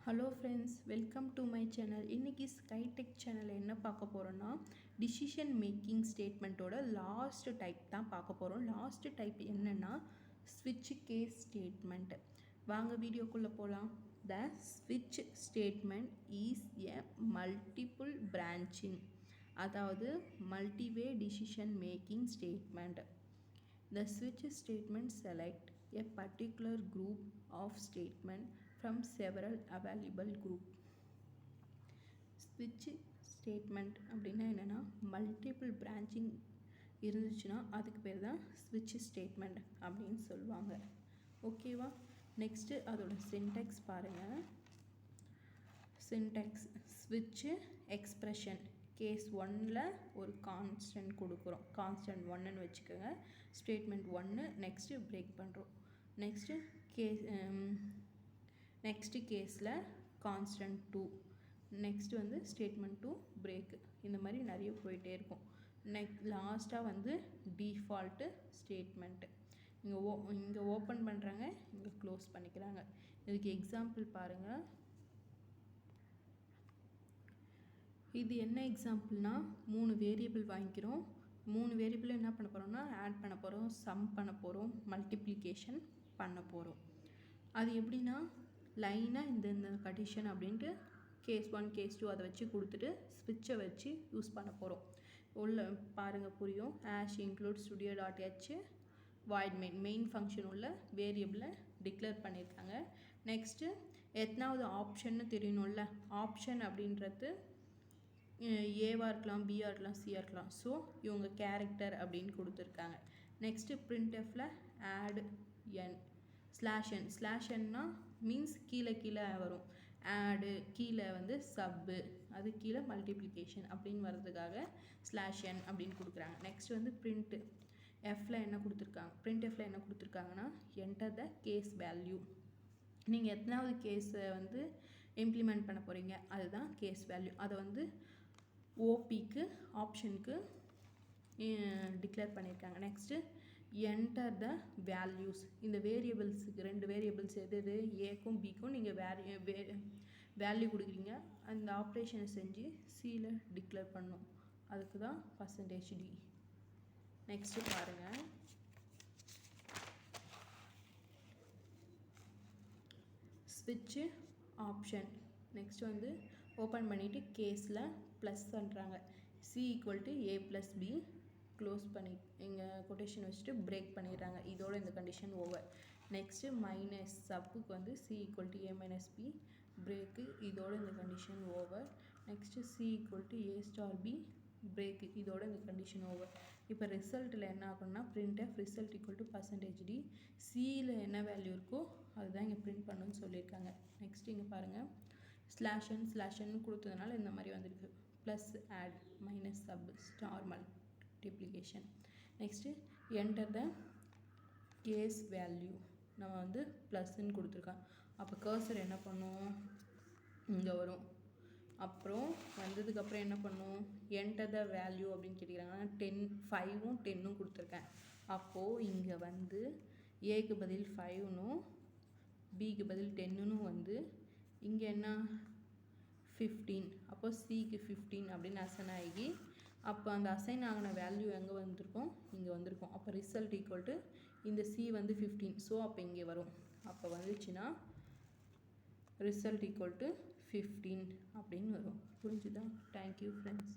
Hello friends, welcome to my channel. இன்றைக்கி ஸ்கைடெக் சேனலில் என்ன பார்க்க போகிறோன்னா, டிசிஷன் மேக்கிங் ஸ்டேட்மெண்ட்டோட லாஸ்ட் டைப் தான் பார்க்க போகிறோம். லாஸ்ட் டைப் என்னென்னா ஸ்விட்ச் கேஸ் ஸ்டேட்மெண்ட். வாங்க வீடியோக்குள்ளே போகலாம். த ஸ்விட்ச் statement is a multiple branching, அதாவது multiway decision making statement. The switch statement select a particular group of statement from several available group. Switch statement அப்படின்னா என்னென்னா, மல்டிபிள் பிரான்ச்சிங் இருந்துச்சுன்னா அதுக்கு பேர் தான் ஸ்விட்ச் ஸ்டேட்மெண்ட் அப்படின்னு சொல்லுவாங்க. ஓகேவா? நெக்ஸ்ட்டு அதோட சின்டெக்ஸ் பாருங்கள். சின்டெக்ஸ் ஸ்விட்ச் எக்ஸ்ப்ரெஷன் கேஸ் 1ல் ஒரு கான்ஸ்டன்ட் கொடுக்குறோம். கான்ஸ்டன்ட் 1ன்னு வச்சுக்கோங்க. ஸ்டேட்மெண்ட் 1 நெக்ஸ்ட்டு பிரேக் பண்ணுறோம். நெக்ஸ்ட்டு கேஸில் கான்ஸ்டன்ட் 2, நெக்ஸ்ட்டு வந்து ஸ்டேட்மெண்ட் 2 பிரேக்கு. இந்த மாதிரி நிறைய போயிட்டே இருக்கும். லாஸ்ட்டாக வந்து டிஃபால்ட்டு ஸ்டேட்மெண்ட்டு. இங்கே ஓப்பன் பண்ணுறாங்க, இங்கே க்ளோஸ் பண்ணிக்கிறாங்க. இதுக்கு எக்ஸாம்பிள் பாருங்கள். இது என்ன எக்ஸாம்பிள்னா, 3 வேரியபிள் வாங்கிக்கிறோம். 3 வேரியபிள் என்ன பண்ண போகிறோம்னா, ஆட் பண்ண போகிறோம், சம் பண்ண போகிறோம், மல்டிப்ளிகேஷன் பண்ண போகிறோம். அது எப்படின்னா, லைனாக இந்த கண்டிஷன் அப்படின்ட்டு கேஸ் 1 கேஸ் 2 அதை வச்சு கொடுத்துட்டு ஸ்விட்சை வச்சு யூஸ் பண்ண போகிறோம். உள்ள பாருங்கள், புரியும். Ash include studio dot H void main function உள்ள வேரியபிளை டிக்ளேர் பண்ணியிருக்காங்க. நெக்ஸ்ட்டு எத்தனாவது ஆப்ஷன்னு தெரியணும்ல. ஆப்ஷன் அப்படின்றது ஏவாக இருக்கலாம், பிஆர் இருக்கலாம், சிஆர் இருக்கலாம். ஸோ இவங்க கேரக்டர் அப்படின்னு கொடுத்துருக்காங்க. நெக்ஸ்ட்டு பிரிண்ட்எஃப்பில் ஆட் என் /n. /nனா மீன்ஸ் கீழே வரும். ஆடு கீழே வந்து சப்பு, அது கீழே மல்டிப்ளிகேஷன் அப்படின்னு வர்றதுக்காக /n அப்படின்னு கொடுக்குறாங்க. நெக்ஸ்ட் வந்து பிரிண்ட் எஃப்பில் என்ன கொடுத்துருக்காங்கன்னா, என்டர் த கேஸ் வேல்யூ. நீங்கள் எத்தனாவது கேஸை வந்து இம்ப்ளிமெண்ட் பண்ண போகிறீங்க அதுதான் கேஸ் வேல்யூ. அதை வந்து ஓபிக்கு ஆப்ஷனுக்கு டிக்ளேர் பண்ணியிருக்காங்க. Next enter the values. இந்த வேரியபிள்ஸுக்கு 2 வேரியபிள்ஸ் எது ஏக்கும் பிக்கும் நீங்கள் வேல்யூ கொடுக்குறீங்க. அந்த ஆப்ரேஷனை செஞ்சு சியில் டிக்ளேர் பண்ணணும். அதுக்கு தான் %d. நெக்ஸ்ட்டு பாருங்கள். ஸ்விட்சு ஆப்ஷன். நெக்ஸ்ட் வந்து ஓப்பன் பண்ணிவிட்டு கேஸில் ப்ளஸ் பண்ணுறாங்க. C equal to A plus B close பண்ணி இங்கே கொட்டேஷன் வச்சுட்டு பிரேக் பண்ணிடுறாங்க. இதோட இந்த கண்டிஷன் ஓவர். நெக்ஸ்ட்டு மைனஸ் சப்புக்கு வந்து C equal to A minus B break. இதோட இந்த condition over. Next C equal to A star B break. இதோட இந்த கண்டிஷன் ஓவர். இப்போ ரிசல்ட்டில் என்ன ஆகணும்னா, printf result equal to %d. சியில் என்ன வேல்யூ இருக்கோ அதுதான் இங்கே பிரிண்ட் பண்ணணும்னு சொல்லியிருக்காங்க. நெக்ஸ்ட் இங்கே பாருங்கள். /n கொடுத்ததுனால இந்த மாதிரி வந்திருக்கு. Plus add minus sub star multiplication. Next enter the case value. நம்ம வந்து ப்ளஸ்ன்னு கொடுத்துருக்கோம். அப்போ கர்சர் என்ன பண்ணும், இங்கே வரும். அப்புறம் வந்ததுக்கப்புறம் என்ன பண்ணும், என்டர் த வேல்யூ அப்படின்னு கேட்டுக்கிறாங்கன்னா 5ம் 10ம் கொடுத்துருக்கேன். அப்போது இங்கே வந்து ஏக்கு பதில் 5னும் பிக்கு பதில் 10ன்னு வந்து இங்கே என்ன 15. அப்போ சிக்கு 15 அப்படின்னு அசைன் ஆகி, அப்போ அந்த அசைன் ஆகின வேல்யூ எங்கே வந்திருக்கும், இங்கே வந்திருக்கும். அப்போ ரிசல்ட் ஈக்குவல் டு இந்த சி வந்து 15. ஸோ அப்போ இங்கே வரும். அப்போ வந்துச்சுன்னா ரிசல்ட் ஈக்குவல் டு 15 அப்படின்னு வரும். புரிஞ்சுதா? Thank you friends.